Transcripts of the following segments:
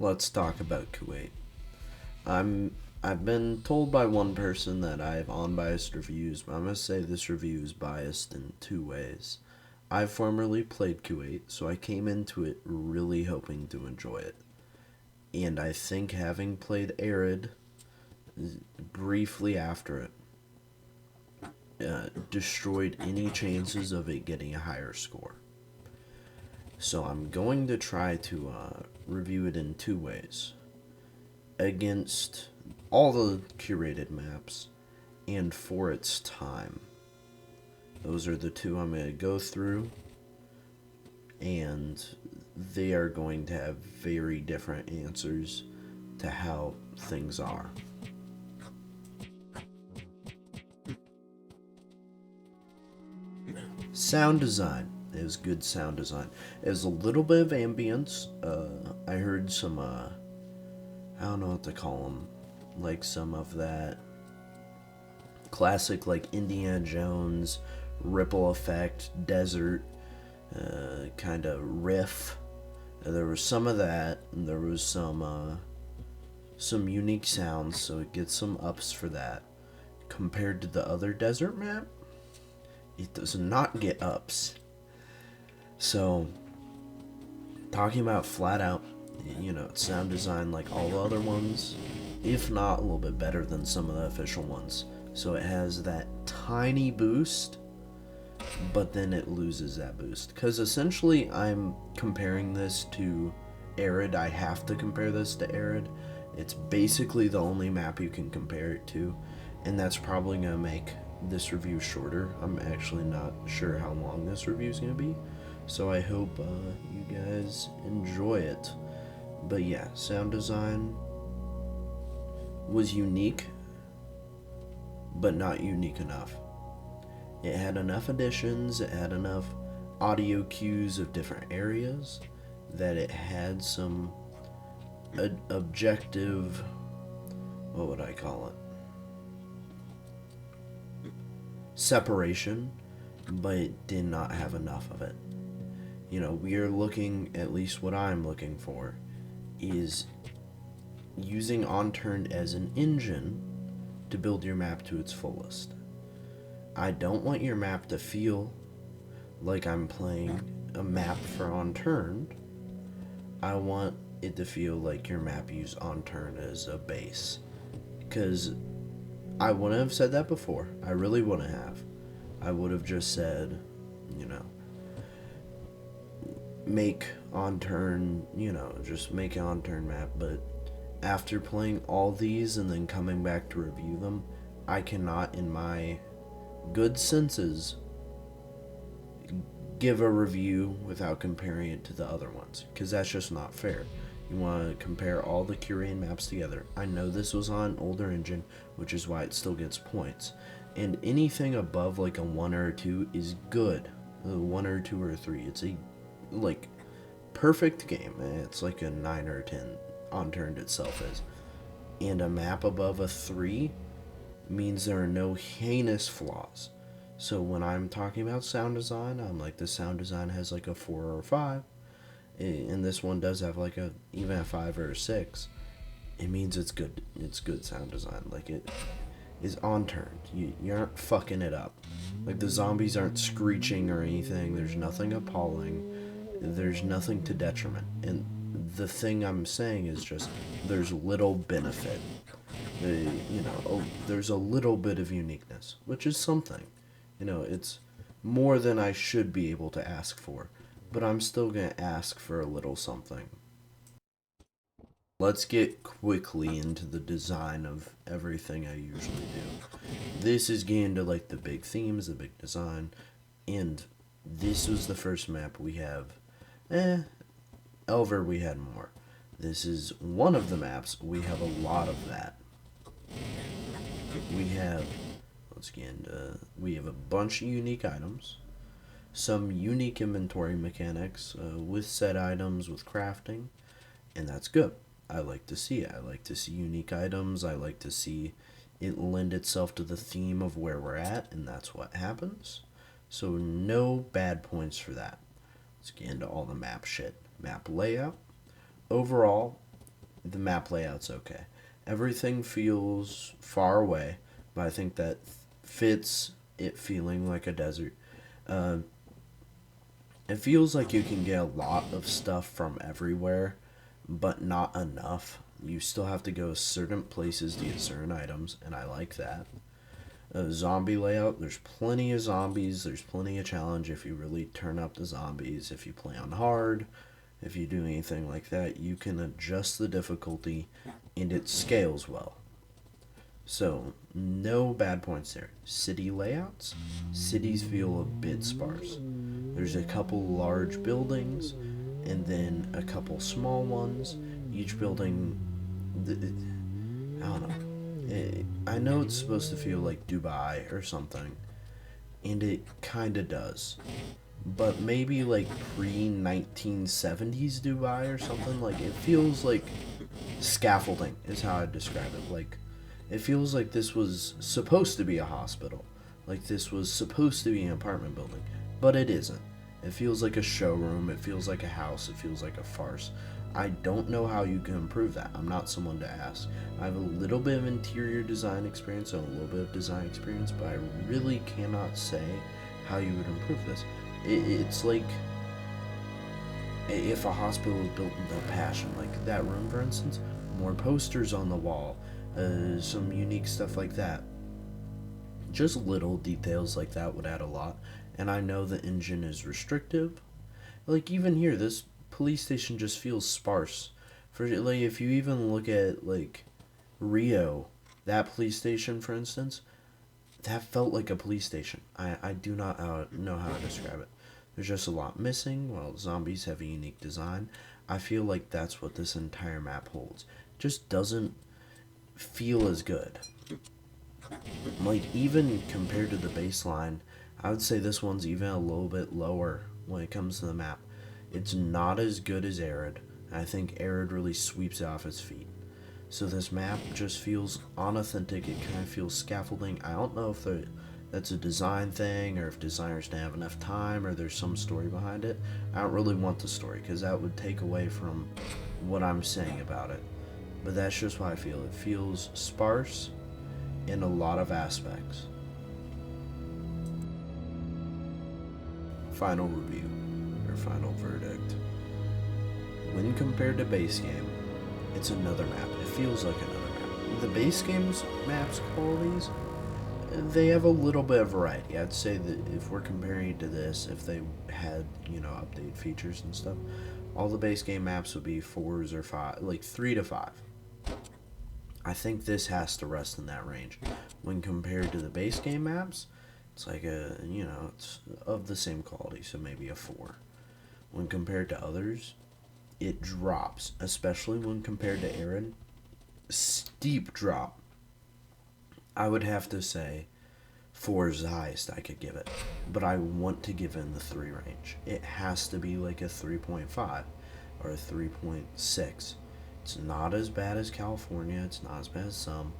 let's talk about Kuwait. I've been told by one person that I have unbiased reviews, but I'm gonna say this review is biased in two ways. I formerly played Kuwait, so I came into it really hoping to enjoy it. And I think having played Arid briefly after it destroyed any chances of it getting a higher score. So I'm going to try to review it in two ways against all the curated maps and for its time. Those are the two I'm going to go through, and they are going to have very different answers to how things are. Sound design. It was good sound design. It was a little bit of ambience. I heard some, I don't know what to call them, like some of that classic, like Indiana Jones, ripple effect, desert kind of riff. There was some of that, and there was some unique sounds, so it gets some ups for that. Compared to the other desert map, it does not get ups. So, talking about flat out, sound design like all the other ones, if not a little bit better than some of the official ones. So it has that tiny boost, but then it loses that boost. Because essentially, I'm comparing this to Arid. I have to compare this to Arid. It's basically the only map you can compare it to, and that's probably going to make this review shorter. I'm actually not sure how long this review is going to be, so I hope you guys enjoy it. But yeah, sound design was unique, but not unique enough. It had enough additions, it had enough audio cues of different areas, that it had some objective, what would I call it? Separation, but it did not have enough of it. We are looking, at least what I'm looking for, is using Unturned as an engine to build your map to its fullest. I don't want your map to feel like I'm playing a map for Unturned. I want it to feel like your map used Unturned as a base. Because I wouldn't have said that before. I really wouldn't have. I would have just said, make Unturned, just make an Unturned map. But after playing all these and then coming back to review them, I cannot, in my good senses, give a review without comparing it to the other ones, because that's just not fair. You want to compare all the curated maps together. I know this was on an older engine, which is why it still gets points, and anything above like a 1 or a 2 is good. A 1 or 2 or a 3, it's a perfect game. It's like a 9 or a 10. Unturned itself is, and a map above a 3 means there are no heinous flaws. So when I'm talking about sound design, I'm like, the sound design has like a 4 or a 5, and this one does have like even a 5 or a 6. It means it's good. It's good sound design. Like, it is Unturned. You aren't fucking it up. Like, the zombies aren't screeching or anything. There's nothing appalling. There's nothing to detriment. And the thing I'm saying is just, there's little benefit. There's a little bit of uniqueness, which is something. It's more than I should be able to ask for, but I'm still going to ask for a little something. Let's get quickly into the design of everything I usually do. This is getting to like the big themes, the big design, and this was the first map we have. Elver we had more. This is one of the maps we have a lot of that. We have, we have a bunch of unique items, some unique inventory mechanics with set items, with crafting, and that's good. I like to see it. I like to see unique items. I like to see it lend itself to the theme of where we're at, and that's what happens. So no bad points for that. Let's get into all the map shit. Map layout. Overall, the map layout's okay. Everything feels far away, but I think that fits it feeling like a desert. Uh, it feels like you can get a lot of stuff from everywhere, but not enough. You still have to go certain places to get certain items, and I like that. Zombie layout, there's plenty of zombies, there's plenty of challenge if you really turn up the zombies. If you play on hard, if you do anything like that, you can adjust the difficulty and it scales well. So, no bad points there. City layouts, cities feel a bit sparse. There's a couple large buildings and then a couple small ones. Each building, I don't know. I know it's supposed to feel like Dubai or something, and it kind of does. But maybe like pre 1970s Dubai or something. Like, it feels like scaffolding, is how I'd describe it. Like, it feels like this was supposed to be a hospital. Like, this was supposed to be an apartment building. But it isn't. It feels like a showroom. It feels like a house. It feels like a farce. I don't know how you can improve that. I'm not someone to ask. I have a little bit of interior design experience and a little bit of design experience, but I really cannot say how you would improve this. It's like if a hospital is built with no passion, like that room, for instance, more posters on the wall, some unique stuff like that. Just little details like that would add a lot. And I know the engine is restrictive. Like, even here, this police station just feels sparse. For like, if you even look at like Rio, that police station, for instance, that felt like a police station. I do not know how to describe it. There's just a lot missing. Well, zombies have a unique design. I feel like that's what this entire map holds. It just doesn't feel as good. Like, even compared to the baseline, I would say this one's even a little bit lower when it comes to the map. It's not as good as Arid. I think Arid really sweeps it off its feet. So this map just feels unauthentic. It kind of feels scaffolding. I don't know if that's a design thing or if designers didn't have enough time or there's some story behind it. I don't really want the story because that would take away from what I'm saying about it. But that's just what I feel. It feels sparse in a lot of aspects. Final review, or final verdict. When compared to base game, it's another map. It feels like another map. The base game's maps qualities, they have a little bit of variety. I'd say that if we're comparing it to this, if they had, update features and stuff, all the base game maps would be 4s or 5, like 3 to 5. I think this has to rest in that range. When compared to the base game maps, it's like it's of the same quality, so maybe a 4. When compared to others, it drops, especially when compared to Arid. Steep drop. I would have to say 4 is the highest I could give it, but I want to give it in the 3 range. It has to be like a 3.5 or a 3.6. It's not as bad as California, it's not as bad as some,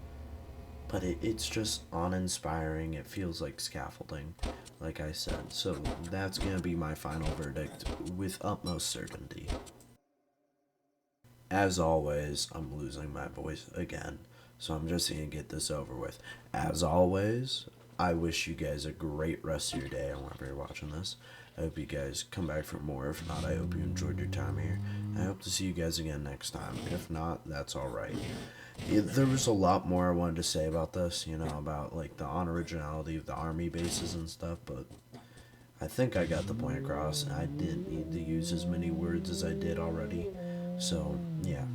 but it's just uninspiring. It feels like scaffolding, like I said. So that's going to be my final verdict with utmost certainty. As always, I'm losing my voice again, so I'm just going to get this over with. As always, I wish you guys a great rest of your day whenever you're watching this. I hope you guys come back for more. If not, I hope you enjoyed your time here. I hope to see you guys again next time. If not, that's alright. There was a lot more I wanted to say about this, about like the unoriginality of the army bases and stuff, but I think I got the point across. I didn't need to use as many words as I did already. So, yeah.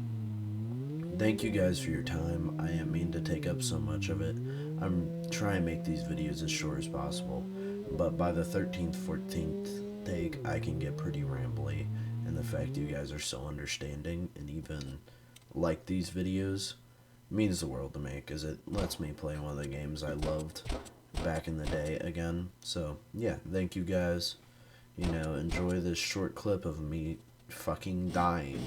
Thank you guys for your time. I didn't mean to take up so much of it. I'm trying to make these videos as short as possible, but by the 13th, 14th take, I can get pretty rambly, and the fact you guys are so understanding and even like these videos means the world to me, because it lets me play one of the games I loved back in the day again. So, yeah, thank you guys. Enjoy this short clip of me fucking dying.